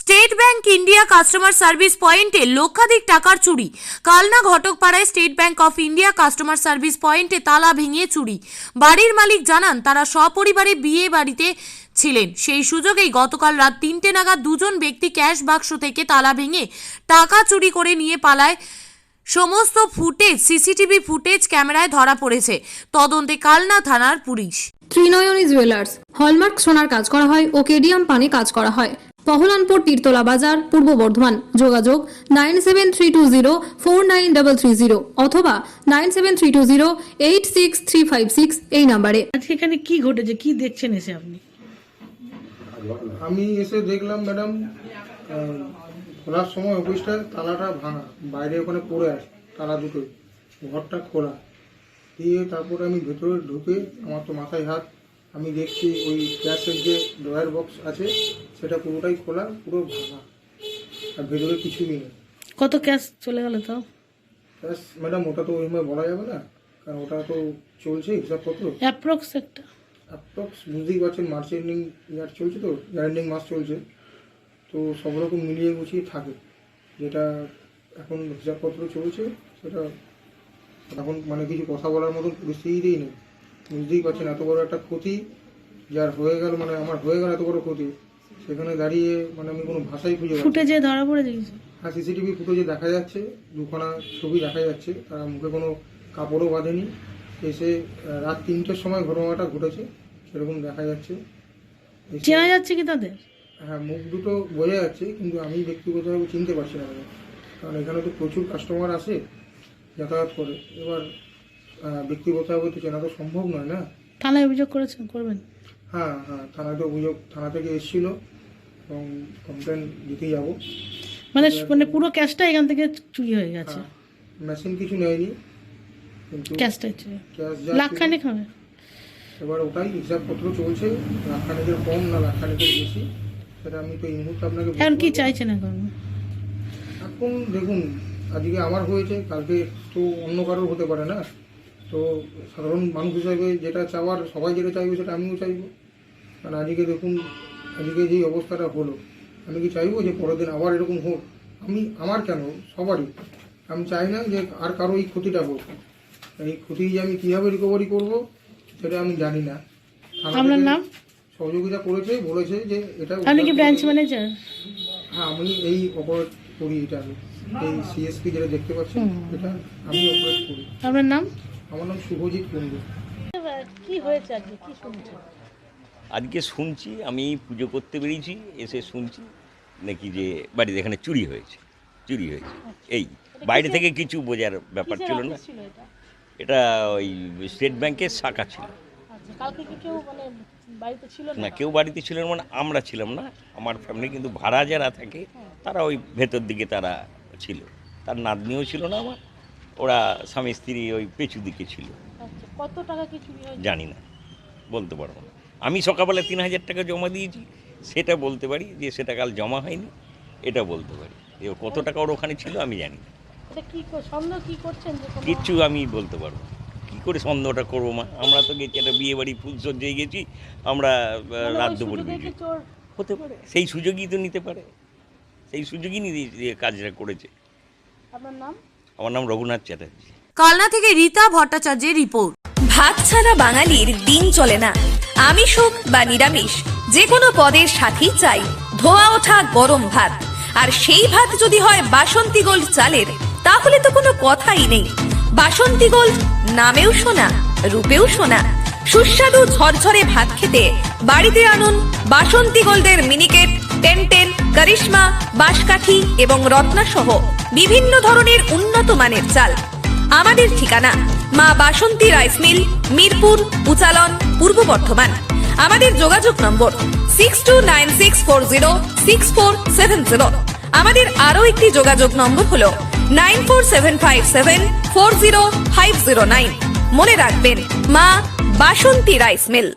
State Bank India customer service পয়েন্টে লক্ষাধিক টাকার চুরি। কালনা ঘটকপাড়ায় State Bank of India customer service পয়েন্টে তালা ভেঙে চুরি। বাড়ির মালিক জানান তারা সপরিবারে বিয়ে বাড়িতে ছিলেন। সেই সুযোগেই গতকাল রাত 3টে নাগাদ দুজন ব্যক্তি ক্যাশ বাক্স থেকে তালা ভেঙে টাকা চুরি করে নিয়ে পালায়। সমস্ত ফুটেজ সিসিটিভি ফুটেজ ক্যামেরায় ধরা পড়েছে। তদন্তে কালনা থানার পুলিশ। ত্রিনয়নী জুয়েলার্স হলমার্ক সোনার কাজ করা হয় ও কেডিয়াম পানে কাজ করা হয়। পহলানপুর তীরতলা বাজার, পূর্ব বর্ধমান। যোগাযোগ 9732049330 অথবা 9732086356 এই নম্বরে। আজকে এখানে কি ঘটেছে, কি দেখছেন এসে আপনি? আমি এসে দেখলাম ম্যাডাম খোলার সময় অফিসটা তালাটা ভাঙা, বাইরে ওখানে পড়ে আছে তালা দুটো, ঘরটা খোলা দিয়ে তারপরে আমি ভেতরে ঢুকে আমার তো মাথায় হাত, আমি দেখছি ওই গ্যাসের যে ড্রয়ার বক্স আছে সেটা পুরোটাই খোলা, পুরো ভাঙা, আর ভেতরে কিছুই নেই। কত ক্যাশ চলে গেল তাও? ব্যাস ম্যাডাম ওটা তো ওইভাবে বলা যাবে না, কারণ ওটা তো চলছে হিসাবপত্র। অ্যাপ্রক্স একটা অ্যাপ্রক্স বুঝতেই পারছেন, মার্চ এন্ডিং ইয়ার চলছে, তো এন্ডিং মাস চলছে, তো সব রকম মিলিয়ে গুছিয়ে থাকে। যেটা এখন হিসাবপত্র চলছে সেটা এখন মানে কিছু কথা বলার মতো পরিস্থিতিই নেই। বুঝতেই পারছেন এত বড় একটা ক্ষতি যার হয়ে গেল, মানে আমার হয়ে গেল এত বড় ক্ষতি, সেখানে দাঁড়িয়ে মানে আমি কোনো ভাষাই খুঁজে পাচ্ছি না। ফুটেজে ধরা পড়ে গেছে। হ্যাঁ, সিসিটিভি ফুটেজে দেখা যাচ্ছে, দুখানা ছবি দেখা যাচ্ছে, তারা মুখে কোনো কাপড়ও বাঁধেনি। এসে রাত 3টের সময় ঘটনাটা ঘটেছে সেরকম দেখা যাচ্ছে। চেনা যাচ্ছে কি তাদের? হ্যাঁ, মুখ দুটো বোঝা যাচ্ছে, কিন্তু আমি ব্যক্তিগতভাবে চিনতে পারছি না, কারণ এখানে তো প্রচুর কাস্টমার আসে, যাতায়াত করে। এবার ব্যক্তিগতভাবে তো চেনা তো সম্ভব নয় না। থানায় অভিযোগ করবেন? হ্যাঁ, থানাতে অভিযোগ, থানা থেকে এসেছিল এবং কমপ্লেন দিতেই যাবো। মানে পুরো ক্যাশটা এখান থেকে চুরি হয়ে গেছে। মেশিন কিছু নেয়নি, কিন্তু ক্যাশটাই চুরি, ক্যাশ লাখখানেক হবে। এবার ওটাই হিসাবপত্র চলছে, লাখখানেকের কম না লাখখানেকের বেশি, সেটা আমি তো এই মুহূর্তে আপনাকে এখন কি চাইছেন? এখন দেখুন, আজকে আমার হয়েছে, কালকে তো অন্য কারোর হতে পারে না। তো সাধারণ মানুষ হিসাবে যেটা চাওয়ার, সবাই যেটা চাইবে সেটা আমিও চাইবো। কারণ আজকে দেখুন, আজকে যেই অবস্থাটা হলো, আমি কি চাইবো যে পরের দিন আবার এরকম হোক? আমার কেন, সবারই। আমি চাই না যে আর কারো এই ক্ষতিটা হোক। এই ক্ষতি যে আমি কীভাবে রিকভারি করব সেটা আমি জানি না। আপনার নাম? সহযোগিতা করেছে, বলেছে যে এটা। আপনি কি ব্রাঞ্চ ম্যানেজার? হ্যাঁ, আমি এই অপারেট করি, এটা এই সিএসপি যেটা দেখতে পাচ্ছেন এটা আমি অপারেট করি। আপনার নাম? আমার নাম শুভজিৎ কুণ্ডু। কি হয়েছে আজকে, কি শুনছেন? আজকে শুনছি, আমি পুজো করতে বেরিয়েছি, এসে শুনছি নাকি যে বাড়িতে এখানে চুরি হয়েছে। এই বাইরে থেকে কিছু বোঝার ব্যাপার ছিল না। এটা ওই স্টেট ব্যাংকের শাখা ছিল। না, কেউ বাড়িতে ছিল না, মানে আমরা ছিলাম না, আমার ফ্যামিলি, কিন্তু ভাড়া যারা থাকে তারা ওই ভেতর দিকে তারা ছিল। তার নাতনিও ছিল না আমার, ওরা স্বামী স্ত্রী ওই পেছু দিকে ছিল। কত টাকা কি চুরি হয়েছে জানি না, বলতে পারবো না। আমি সকালবেলা 3000 টাকা জমা দিয়েছি, সেটা বলতে পারি, যে সেটা কাল জমা হয়নি এটা বলতে পারি। কত টাকা ওর ওখানে ছিল আমি জানি না। কিচ্ছু আমি বলতে পারবো, কী করে সন্দেহটা করবো মা? আমরা তো গেছি একটা বিয়ে বাড়ি, ফুলসজ্জায় গেছি আমরা, রাত দুপুর গেছি, হতে পারে সেই সুযোগই তো নিতে পারে, সেই সুযোগই নিয়ে কাজটা করেছে। আপনার নাম? আমার নাম রঘুনাথ চ্যাটার্জি। কালনা থেকে রীতা ভট্টাচার্যের রিপোর্ট। ভাত ছাড়া বাঙালির দিন চলে না। আমিষ হোক বা নিরামিষ, যে কোনো পদের সাথেই চাই ধোয়া ওঠা গরম ভাত। আর সেই ভাত যদি হয় বাসন্তী গোল্ড চালের, তাহলে তো কোনো কথাই নেই। বাসন্তী গোল্ড, নামেও শোনা, রূপেও শোনা। সুস্বাদু ঝরঝরে ভাত খেতে বাড়িতে আনুন বাসন্তী গোল্ডের মিনিকেট, 1010, করিশ্মা, বাঁশকাঠি এবং রত্না সহ বিভিন্ন ধরনের উন্নত মানের চাল। আমাদের ঠিকানা মা বাসন্তী রাইস মিল, মিরপুর, উচালন, পূর্ব বর্ধমান। আমাদের যোগাযোগ নম্বর 6296406470। আমাদের আরো একটি যোগাযোগ নম্বর হলো 9475740509। মনে রাখবেন, মা বাসন্তী রাইস মিল।